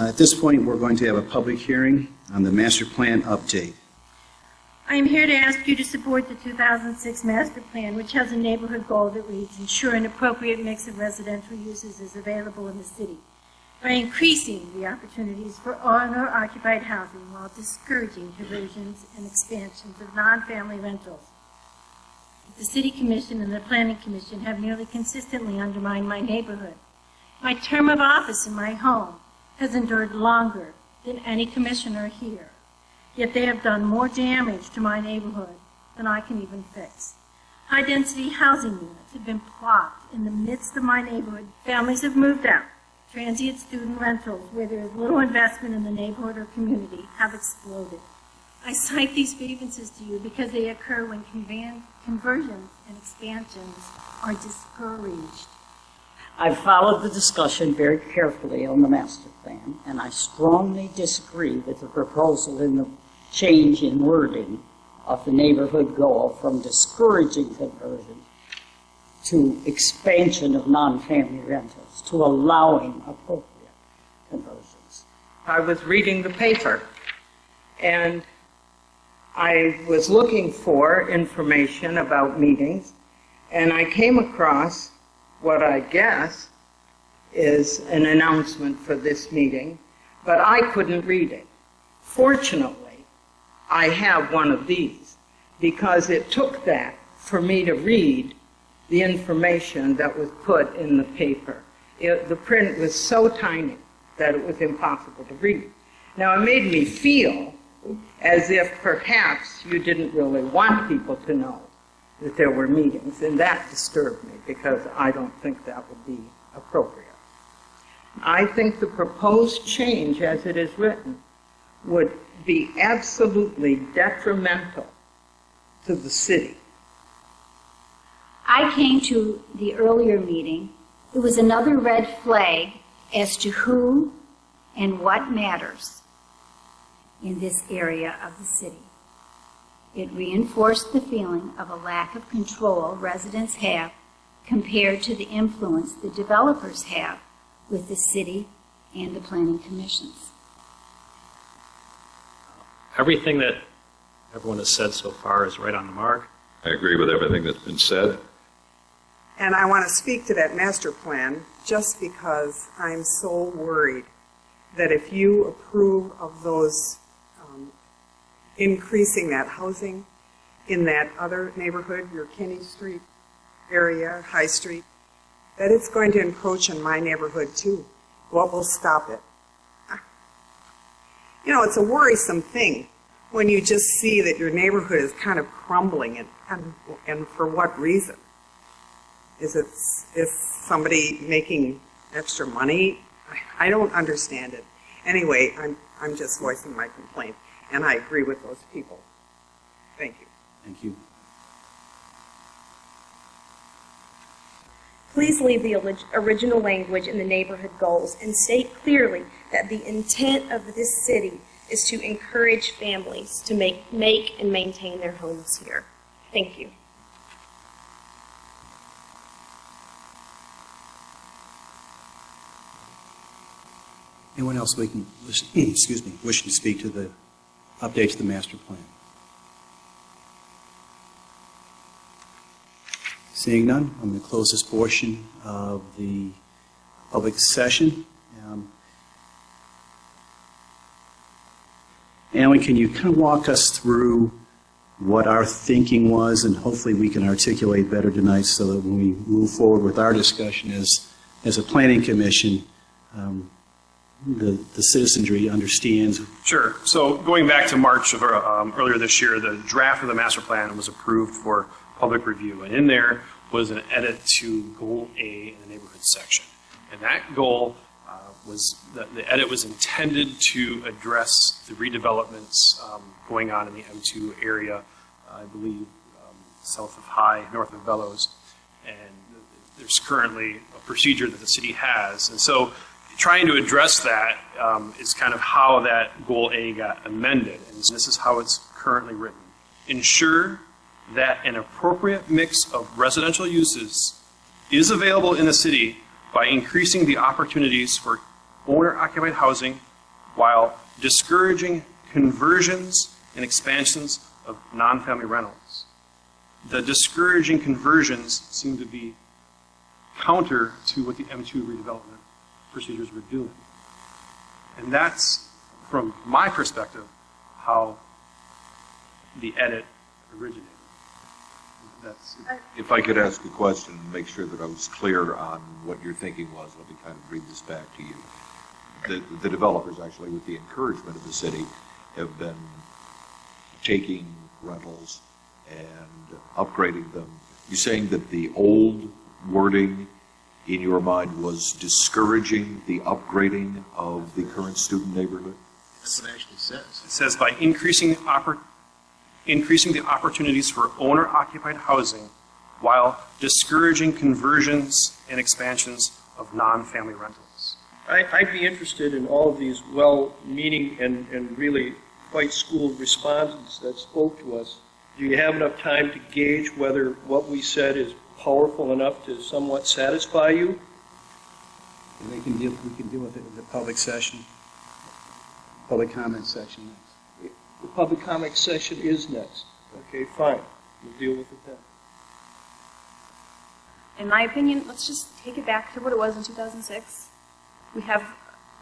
At this point, we're going to have a public hearing on the master plan update. I am here to ask you to support the 2006 master plan, which has a neighborhood goal that reads, ensure an appropriate mix of residential uses is available in the city by increasing the opportunities for owner-occupied housing while discouraging conversions and expansions of non-family rentals. The City Commission and the Planning Commission have nearly consistently undermined my neighborhood. My term of office in my home has endured longer than any commissioner here, yet they have done more damage to my neighborhood than I can even fix. High-density housing units have been plopped in the midst of my neighborhood. Families have moved out. Transient student rentals, where there is little investment in the neighborhood or community, have exploded. I cite these grievances to you because they occur when conversions and expansions are discouraged. I've followed the discussion very carefully on the master plan, and I strongly disagree with the proposal in the change in wording of the neighborhood goal from discouraging conversion to expansion of non-family rentals to allowing appropriate conversions. I was reading the paper, and I was looking for information about meetings, and I came across what I guess is an announcement for this meeting, but I couldn't read it. Fortunately, I have one of these, because it took that for me to read the information that was put in the paper. The print was so tiny that it was impossible to read. Now, it made me feel as if perhaps you didn't really want people to know that there were meetings, and that disturbed me because I don't think that would be appropriate. I think the proposed change as it is written would be absolutely detrimental to the city. I came to the earlier meeting. It was another red flag as to who and what matters in this area of the city. It reinforced the feeling of a lack of control residents have compared to the influence the developers have with the city and the planning commissions. Everything that everyone has said so far is right on the mark. I agree with everything that's been said. And I want to speak to that master plan just because I'm so worried that if you approve of those increasing that housing in that other neighborhood, your Kinney Street area, High Street, that it's going to encroach in my neighborhood too. What will stop it? You know, it's a worrisome thing when you just see that your neighborhood is kind of crumbling, and for what reason? Is somebody making extra money? I don't understand it. Anyway, I'm just voicing my complaint, and I agree with those people. Thank you. Thank you. Please leave the original language in the neighborhood goals and state clearly that the intent of this city is to encourage families to make and maintain their homes here. Thank you. Anyone else wishing to speak to the update to the master plan? Seeing none, I'm going to close this portion of the public session. Alan, can you kind of walk us through what our thinking was, and hopefully we can articulate better tonight so that when we move forward with our discussion as a planning commission, the citizenry understands. Sure. So going back to March of earlier this year, the draft of the master plan was approved for public review, and in there was an edit to Goal A in the neighborhood section. And that goal the edit was intended to address the redevelopments going on in the M2 area, I believe south of High, north of Bellows, and there's currently a procedure that the city has. And so trying to address that is kind of how that Goal A got amended, and this is how it's currently written. Ensure that an appropriate mix of residential uses is available in the city by increasing the opportunities for owner-occupied housing while discouraging conversions and expansions of non-family rentals. The discouraging conversions seem to be counter to what the M2 redevelopment procedures were doing. And that's, from my perspective, how the edit originated. That's, If I could ask a question and make sure that I was clear on what your thinking was, let me kind of read this back to you. The developers, actually, with the encouragement of the city, have been taking rentals and upgrading them. You're saying that the old wording in your mind was discouraging the upgrading of the current student neighborhood? That's what it actually says. it says by increasing the opportunities for owner-occupied housing while discouraging conversions and expansions of non-family rentals. I'd be interested in all of these well-meaning and really quite schooled respondents that spoke to us. Do you have enough time to gauge whether what we said is powerful enough to somewhat satisfy you? And we can deal with it in the public session, public comment section next. The public comment session is next. Okay, fine. We'll deal with it then. In my opinion, let's just take it back to what it was in 2006. We have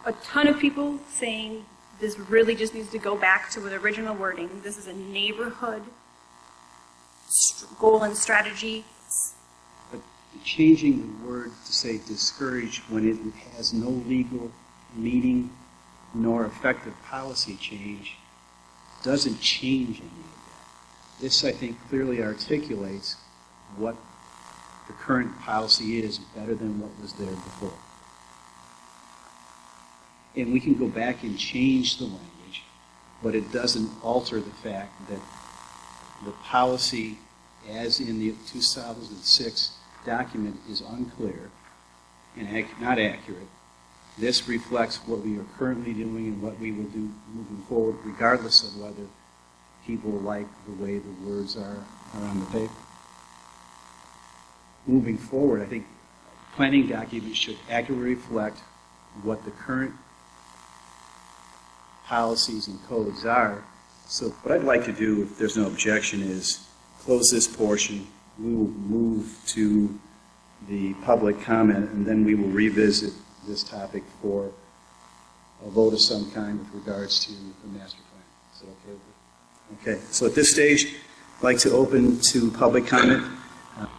a ton of people saying this really just needs to go back to the original wording. This is a neighborhood goal and strategy. But changing the word to say discourage when it has no legal meaning nor effective policy change doesn't change any of that. This, I think, clearly articulates what the current policy is better than what was there before. And we can go back and change the language, but it doesn't alter the fact that the policy as in the 2006 document is unclear and not accurate. This reflects what we are currently doing and what we will do moving forward, regardless of whether people like the way the words are on the paper. Moving forward, I think planning documents should accurately reflect what the current policies and codes are. So what I'd like to do, if there's no objection, is close this portion. We will move to the public comment, and then we will revisit this topic for a vote of some kind with regards to the master plan. Is that okay with you? Okay. So at this stage, I'd like to open to public comment.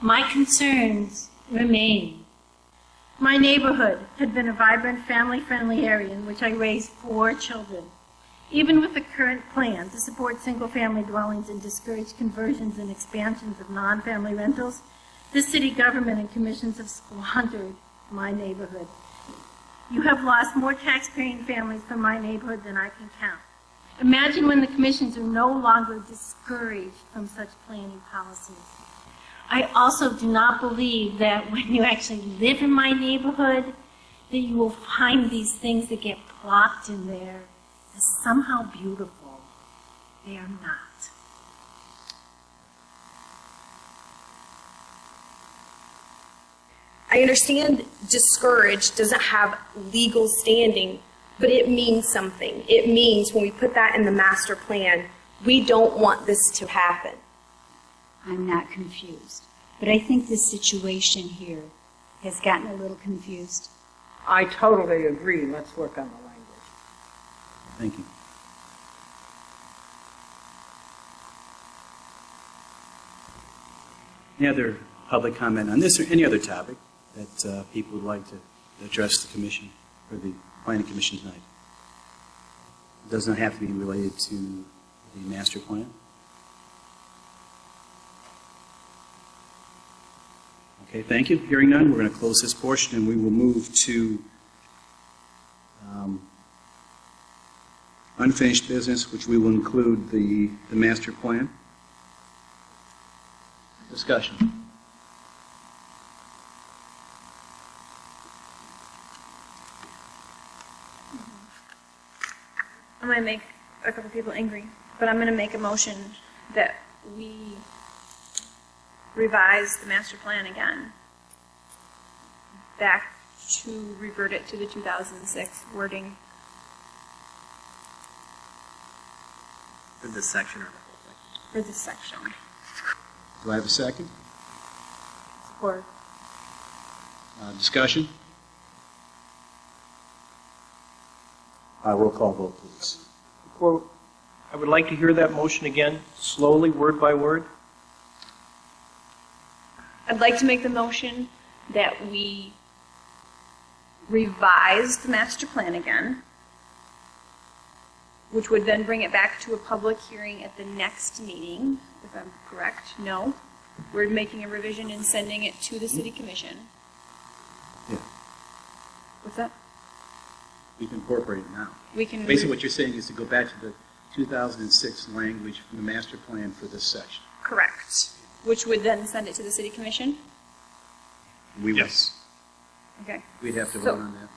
My concerns remain. My neighborhood had been a vibrant, family-friendly area in which I raised 4 children. Even with the current plan to support single-family dwellings and discourage conversions and expansions of non-family rentals, the city government and commissions have squandered my neighborhood. You have lost more tax-paying families from my neighborhood than I can count. Imagine when the commissions are no longer discouraged from such planning policies. I also do not believe that when you actually live in my neighborhood, that you will find these things that get plopped in there as somehow beautiful. They are not. I understand discouraged doesn't have legal standing, but it means something. It means when we put that in the master plan, we don't want this to happen. I'm not confused. But I think the situation here has gotten a little confused. I totally agree. Let's work on the language. Thank you. Any other public comment on this or any other topic that people would like to address the commission or the planning commission tonight? It does not have to be related to the master plan. Okay, thank you. Hearing none, we're going to close this portion and we will move to unfinished business, which we will include the master plan. Discussion. I'm going to make a couple people angry, but I'm going to make a motion that we revise the master plan again, back to revert it to the 2006 wording For this section or the whole thing? For this section. Do I have a second? Support. Discussion? Roll call vote, please. Or, I would like to hear that motion again, slowly, word by word. I'd like to make the motion that we revise the master plan again, which would then bring it back to a public hearing at the next meeting, if I'm correct. No? We're making a revision and sending it to the city commission. Yeah, What's that? we can incorporate it now. We can. Basically, what you're saying is to go back to the 2006 language from the master plan for this section. Correct. Which would then send it to the city commission? We would- Yes. Okay. We'd have to So- vote on that.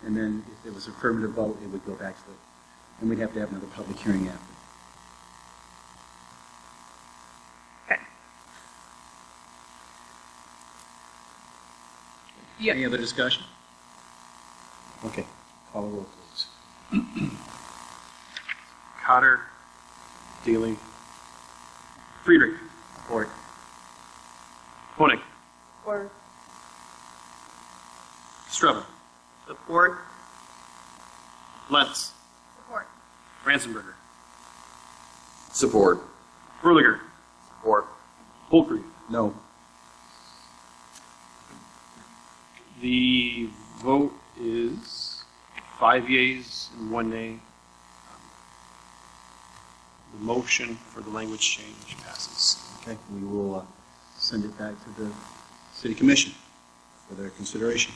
And then if there was affirmative vote, it would go back to the, and we'd have to have another public hearing after. Okay. Yeah. Any other discussion? Okay, call a roll, please. Cotter, Daly, Friedrich, Support. Koenig, Or Strubbe, Support. Lentz, support. Ransenberger, Support. Berliger, Support. Polkry. No. The vote is 5 yeas and 1 nay. The motion for the language change passes. Okay, we will send it back to the city commission for their consideration.